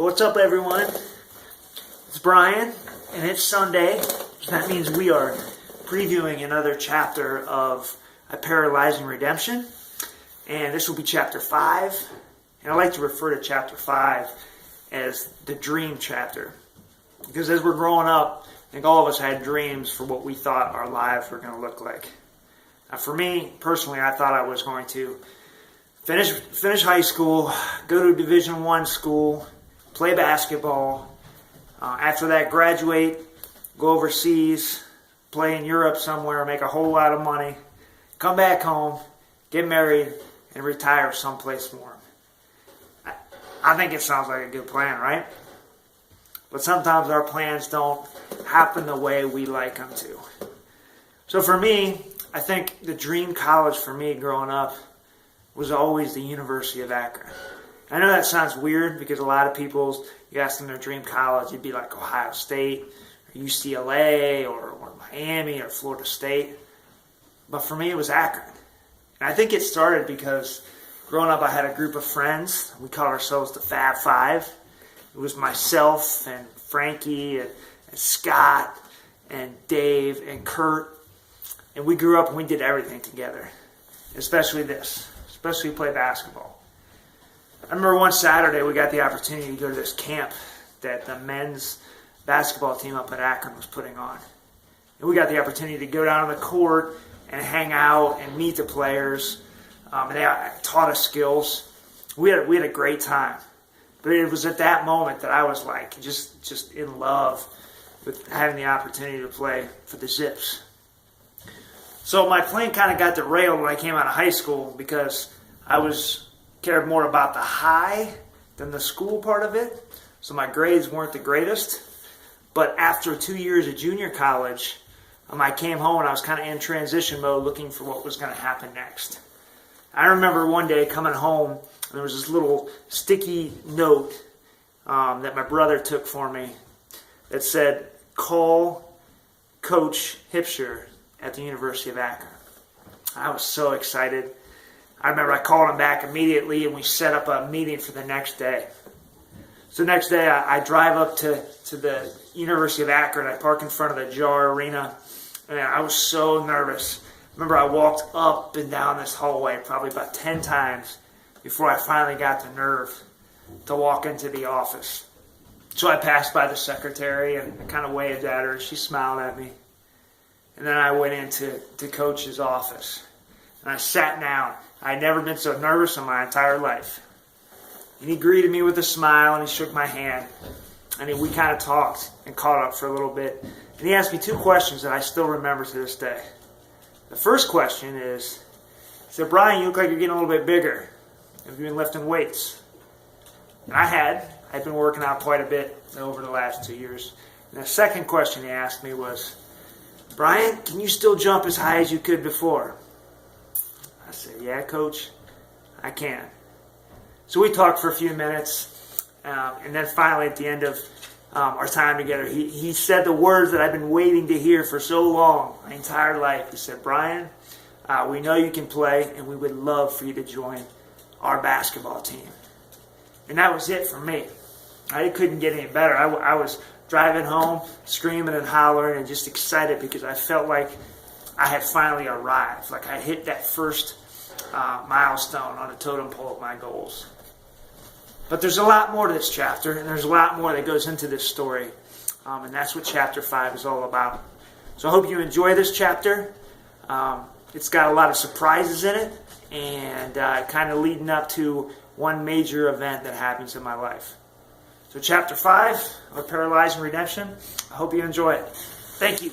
What's up, everyone? It's Brian, and it's Sunday. That means we are previewing another chapter of a Paralyzing Redemption, and this will be chapter 5. And I like to refer to chapter 5 as the dream chapter, because as we're growing up, I think all of us had dreams for what we thought our lives were going to look like. Now, for me personally, I thought I was going to finish high school, go to a Division I school, play basketball. After that, graduate, go overseas, play in Europe somewhere, make a whole lot of money, come back home, get married, and retire someplace warm. I think it sounds like a good plan, right? But sometimes our plans don't happen the way we like them to. So for me, I think the dream college for me growing up was always the University of Akron. I know that sounds weird because a lot of people, you ask them their dream college, it'd be like Ohio State or UCLA or Miami or Florida State. But for me, it was Akron. And I think it started because growing up, I had a group of friends. We called ourselves the Fab Five. It was myself and Frankie and Scott and Dave and Kurt. And we grew up and we did everything together, especially play basketball. I remember one Saturday we got the opportunity to go to this camp that the men's basketball team up at Akron was putting on. And we got the opportunity to go down on the court and hang out and meet the players. And they taught us skills. We had a great time. But it was at that moment that I was like just in love with having the opportunity to play for the Zips. So my plan kind of got derailed when I came out of high school because I cared more about the high than the school part of it. So my grades weren't the greatest. But after 2 years of junior college, I came home and I was kind of in transition mode looking for what was going to happen next. I remember one day coming home and there was this little sticky note that my brother took for me that said, "Call Coach Hipsher at the University of Akron." I was so excited. I remember I called him back immediately and we set up a meeting for the next day. So the next day I drive up to the University of Akron. I park in front of the JAR Arena and I was so nervous. Remember I walked up and down this hallway probably about 10 times before I finally got the nerve to walk into the office. So I passed by the secretary and I kind of waved at her and she smiled at me. And then I went into Coach's office and I sat down. I had never been so nervous in my entire life. And he greeted me with a smile and he shook my hand. And we kind of talked and caught up for a little bit. And he asked me 2 questions that I still remember to this day. The first question is, he said, "Brian, you look like you're getting a little bit bigger. Have you been lifting weights?" And I'd been working out quite a bit over the last 2 years. And the second question he asked me was, "Brian, can you still jump as high as you could before?" I said, "Yeah, Coach, I can." So we talked for a few minutes, and then finally at the end of our time together, he said the words that I've been waiting to hear for so long, my entire life. He said, "Brian, we know you can play, and we would love for you to join our basketball team." And that was it for me. I couldn't get any better. I was driving home, screaming and hollering and just excited because I felt like I had finally arrived. Like I hit that first milestone on the totem pole of my goals. But there's a lot more to this chapter, and there's a lot more that goes into this story. And that's what chapter 5 is all about. So I hope you enjoy this chapter. It's got a lot of surprises in it, and kind of leading up to one major event that happens in my life. So chapter 5 of Paralyzing Redemption, I hope you enjoy it. Thank you.